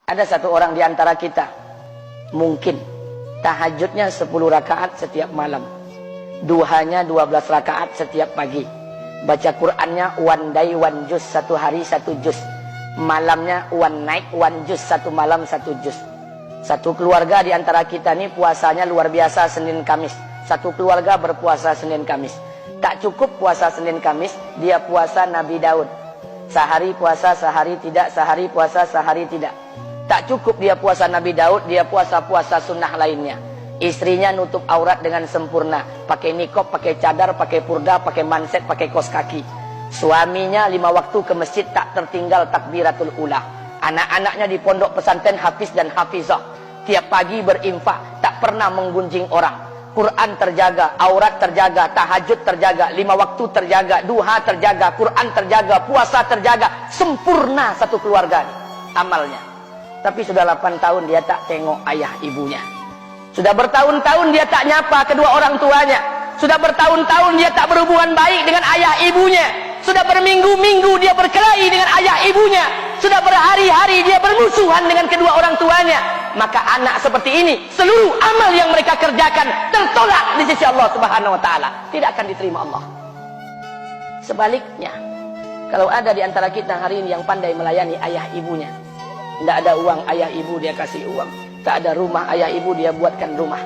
Ada satu orang di antara kita, mungkin tahajudnya 10 rakaat setiap malam, duhanya 12 rakaat setiap pagi, baca Qur'annya one day one juz, satu hari satu juz, malamnya one night one juz, satu malam satu juz. Satu keluarga di antara kita ini puasanya luar biasa Senin Kamis. Satu keluarga berpuasa Senin Kamis. Tak cukup puasa Senin Kamis, dia puasa Nabi Daud. Sehari puasa, sehari tidak, sehari puasa, sehari tidak. Tak cukup dia puasa Nabi Daud, dia puasa-puasa sunnah lainnya. Istrinya nutup aurat dengan sempurna, pakai nikob, pakai cadar, pakai purda, pakai manset, pakai kos kaki. Suaminya 5 waktu ke masjid tak tertinggal takbiratul ula. Anak-anaknya di pondok pesantren hafiz dan hafizah. Tiap pagi berinfak, tak pernah menggunjing orang. Quran terjaga, aurat terjaga, tahajud terjaga, 5 waktu terjaga, duha terjaga, Quran terjaga, puasa terjaga. Sempurna satu keluarga amalnya. Tapi sudah 8 tahun dia tak tengok ayah ibunya. Sudah bertahun-tahun dia tak nyapa kedua orang tuanya. Sudah bertahun-tahun dia tak berhubungan baik dengan ayah ibunya. Sudah berminggu-minggu dia berkelahi dengan ayah ibunya. Sudah berhari-hari dia bermusuhan dengan kedua orang tuanya. Maka anak seperti ini, seluruh amal yang mereka kerjakan tertolak di sisi Allah Subhanahu wa taala, tidak akan diterima Allah. Sebaliknya, kalau ada di antara kita hari ini yang pandai melayani ayah ibunya, tidak ada uang ayah ibu dia kasih uang, tak ada rumah ayah ibu dia buatkan rumah,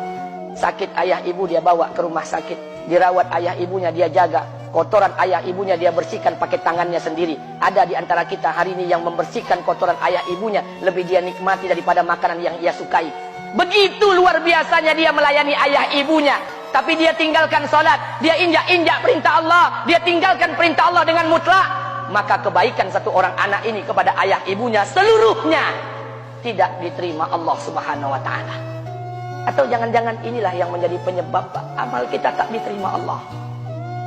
sakit ayah ibu dia bawa ke rumah sakit, dirawat ayah ibunya dia jaga, kotoran ayah ibunya dia bersihkan pakai tangannya sendiri. Ada di antara kita hari ini yang membersihkan kotoran ayah ibunya lebih dia nikmati daripada makanan yang ia sukai. Begitu luar biasanya dia melayani ayah ibunya. Tapi dia tinggalkan sholat, dia injak-injak perintah Allah, dia tinggalkan perintah Allah dengan mutlak. Maka kebaikan satu orang anak ini kepada ayah ibunya seluruhnya tidak diterima Allah Subhanahu wa taala. Atau jangan-jangan inilah yang menjadi penyebab amal kita tak diterima Allah.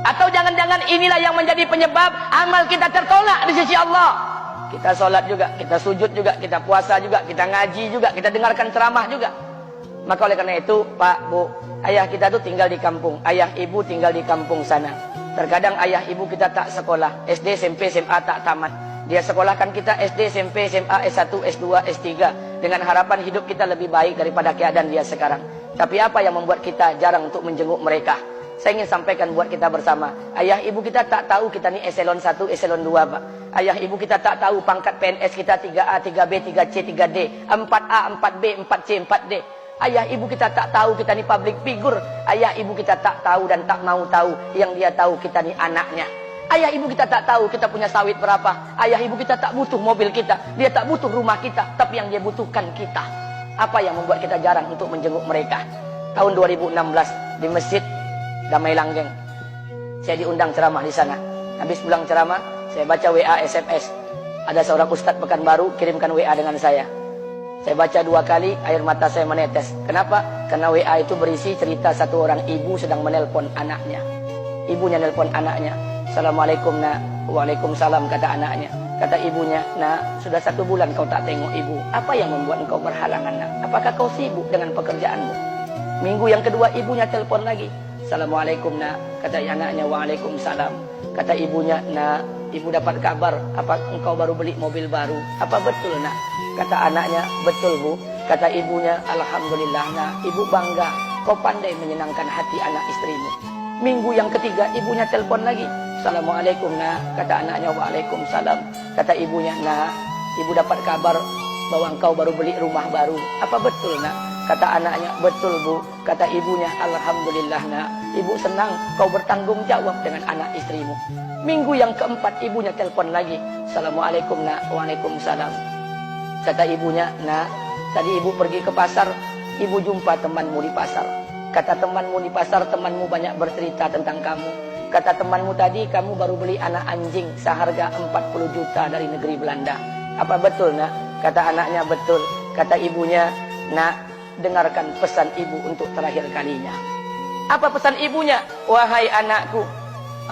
Atau jangan-jangan inilah yang menjadi penyebab amal kita tertolak di sisi Allah. Kita sholat juga, kita sujud juga, kita puasa juga, kita ngaji juga, kita dengarkan ceramah juga. Maka oleh karena itu, Pak, Bu, ayah kita tuh tinggal di kampung, ayah ibu tinggal di kampung sana. Terkadang ayah ibu kita tak sekolah, SD, SMP, SMA tak tamat. Dia sekolahkan kita SD, SMP, SMA, S1, S2, S3 dengan harapan hidup kita lebih baik daripada keadaan dia sekarang. Tapi apa yang membuat kita jarang untuk menjenguk mereka? Saya ingin sampaikan buat kita bersama. Ayah ibu kita tak tahu kita ni eselon 1, eselon 2, Pak. Ayah ibu kita tak tahu pangkat PNS kita 3A, 3B, 3C, 3D, 4A, 4B, 4C, 4D. Ayah ibu kita tak tahu kita ni public figure. Ayah ibu kita tak tahu dan tak mau tahu. Yang dia tahu kita ni anaknya. Ayah ibu kita tak tahu kita punya sawit berapa. Ayah ibu kita tak butuh mobil kita. Dia tak butuh rumah kita. Tapi yang dia butuhkan kita. Apa yang membuat kita jarang untuk menjenguk mereka? Tahun 2016 di Masjid Damai Langgeng, saya diundang ceramah di sana. Habis pulang ceramah, saya baca WA SMS. Ada seorang ustadz Pekanbaru kirimkan WA dengan saya. Saya baca 2 kali, air mata saya menetes. Kenapa? Karena WA itu berisi cerita satu orang ibu sedang menelpon anaknya. Ibunya nelpon anaknya. Assalamualaikum nak. Waalaikumsalam, kata anaknya. Kata ibunya, nak, sudah 1 bulan kau tak tengok ibu. Apa yang membuat engkau berhalangan, nak? Apakah kau sibuk dengan pekerjaanmu? Minggu yang kedua ibunya telepon lagi. Assalamualaikum nak, kata anaknya. Waalaikumsalam. Kata ibunya, nak, ibu dapat kabar apa engkau baru beli mobil baru. Apa betul nak? Kata anaknya, betul bu. Kata ibunya, alhamdulillah nak, ibu bangga kau pandai menyenangkan hati anak istrimu. Minggu yang ketiga ibunya telepon lagi. Assalamualaikum nak, kata anaknya. Waalaikumsalam. Kata ibunya, nak, ibu dapat kabar bahwa engkau baru beli rumah baru. Apa betul nak? Kata anaknya, betul bu. Kata ibunya, alhamdulillah nak, ibu senang kau bertanggung jawab dengan anak istrimu. Minggu yang keempat ibunya telepon lagi. Assalamualaikum nak. Waalaikumsalam. Kata ibunya, nak, tadi ibu pergi ke pasar, ibu jumpa temanmu di pasar. Kata temanmu di pasar, temanmu banyak bercerita tentang kamu. Kata temanmu tadi, kamu baru beli anak anjing seharga 40 juta dari negeri Belanda. Apa betul nak? Kata anaknya, betul. Kata ibunya, nak, dengarkan pesan ibu untuk terakhir kalinya. Apa pesan ibunya? Wahai anakku,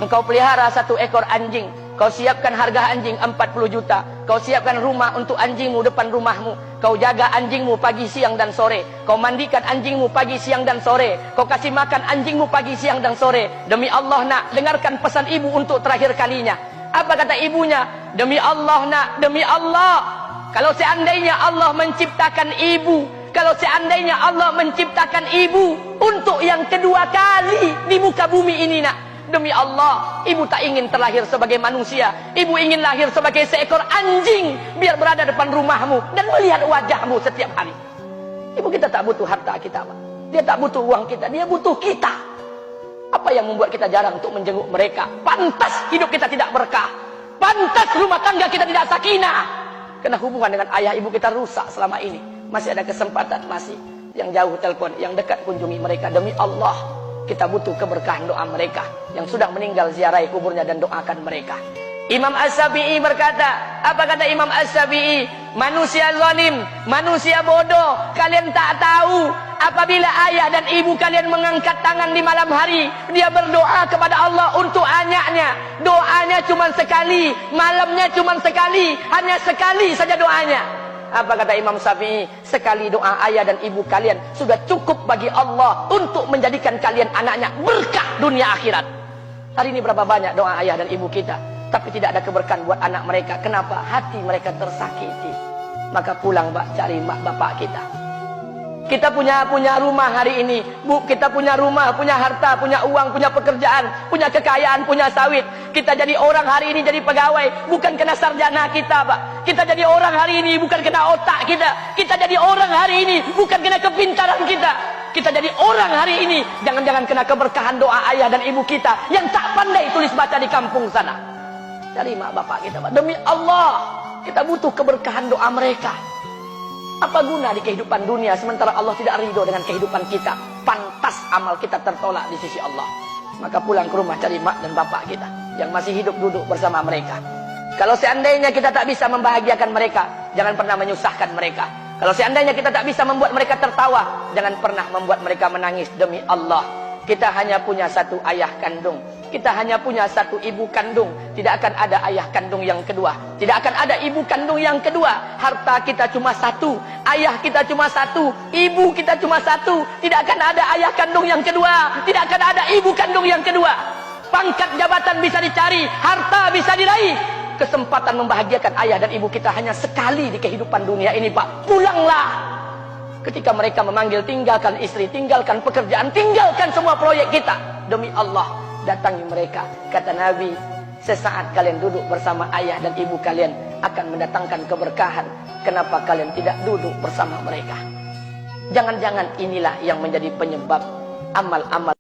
engkau pelihara 1 ekor anjing. Kau siapkan harga anjing 40 juta. Kau siapkan rumah untuk anjingmu depan rumahmu. Kau jaga anjingmu pagi, siang, dan sore. Kau mandikan anjingmu pagi, siang, dan sore. Kau kasih makan anjingmu pagi, siang, dan sore. Demi Allah nak, dengarkan pesan ibu untuk terakhir kalinya. Apa kata ibunya? Demi Allah nak, demi Allah, Kalau seandainya Allah menciptakan ibu, kalau seandainya Allah menciptakan ibu untuk yang kedua kali di muka bumi ini, nak, demi Allah, ibu tak ingin terlahir sebagai manusia. Ibu ingin lahir sebagai seekor anjing, biar berada depan rumahmu dan melihat wajahmu setiap hari. Ibu kita tak butuh harta kita, Pak. Dia tak butuh uang kita, dia butuh kita. Apa yang membuat kita jarang untuk menjenguk mereka? Pantas hidup kita tidak berkah. Pantas rumah tangga kita tidak sakinah. Karena hubungan dengan ayah ibu kita rusak selama ini. Masih ada kesempatan, masih. Yang jauh telepon, yang dekat kunjungi mereka. Demi Allah, kita butuh keberkahan doa mereka. Yang sudah meninggal, ziarahi kuburnya dan doakan mereka. Imam As-Syafi'i berkata, apa kata Imam As-Syafi'i? Manusia zalim, manusia bodoh, kalian tak tahu apabila ayah dan ibu kalian mengangkat tangan di malam hari, dia berdoa kepada Allah untuk anaknya. Doanya cuma sekali, malamnya cuma sekali, hanya sekali saja doanya. Apa kata Imam Syafi'i? Sekali doa ayah dan ibu kalian sudah cukup bagi Allah untuk menjadikan kalian anaknya berkah dunia akhirat. Hari ini berapa banyak doa ayah dan ibu kita, tapi tidak ada keberkahan buat anak mereka. Kenapa? Hati mereka tersakiti. Maka pulang, Pak, cari mak bapak kita. Kita punya rumah hari ini, Bu. Kita punya rumah, punya harta, punya uang, punya pekerjaan, punya kekayaan, punya sawit. Kita jadi orang hari ini, jadi pegawai, bukan kena sarjana kita, Pak. Kita jadi orang hari ini, bukan kena otak kita. Kita jadi orang hari ini, bukan kena kepintaran kita. Kita jadi orang hari ini, jangan-jangan kena keberkahan doa ayah dan ibu kita yang tak pandai tulis baca di kampung sana. Dari mak bapak kita, Pak. Demi Allah, kita butuh keberkahan doa mereka. Apa guna di kehidupan dunia sementara Allah tidak ridho dengan kehidupan kita? Pantas amal kita tertolak di sisi Allah. Maka pulang ke rumah, cari mak dan bapak kita yang masih hidup, duduk bersama mereka. Kalau seandainya kita tak bisa membahagiakan mereka, jangan pernah menyusahkan mereka. Kalau seandainya kita tak bisa membuat mereka tertawa, jangan pernah membuat mereka menangis. Demi Allah, kita hanya punya satu ayah kandung. Kita hanya punya satu ibu kandung. Tidak akan ada ayah kandung yang kedua. Tidak akan ada ibu kandung yang kedua. Harta kita cuma satu. Ayah kita cuma satu. Ibu kita cuma satu. Tidak akan ada ayah kandung yang kedua. Tidak akan ada ibu kandung yang kedua. Pangkat jabatan bisa dicari. Harta bisa diraih. Kesempatan membahagiakan ayah dan ibu kita hanya sekali di kehidupan dunia ini, Pak. Pulanglah. Ketika mereka memanggil, tinggalkan istri, tinggalkan pekerjaan, tinggalkan semua proyek kita. Demi Allah, datangi mereka. Kata Nabi, sesaat kalian duduk bersama ayah dan ibu kalian akan mendatangkan keberkahan. Kenapa kalian tidak duduk bersama mereka? Jangan-jangan inilah yang menjadi penyebab amal-amal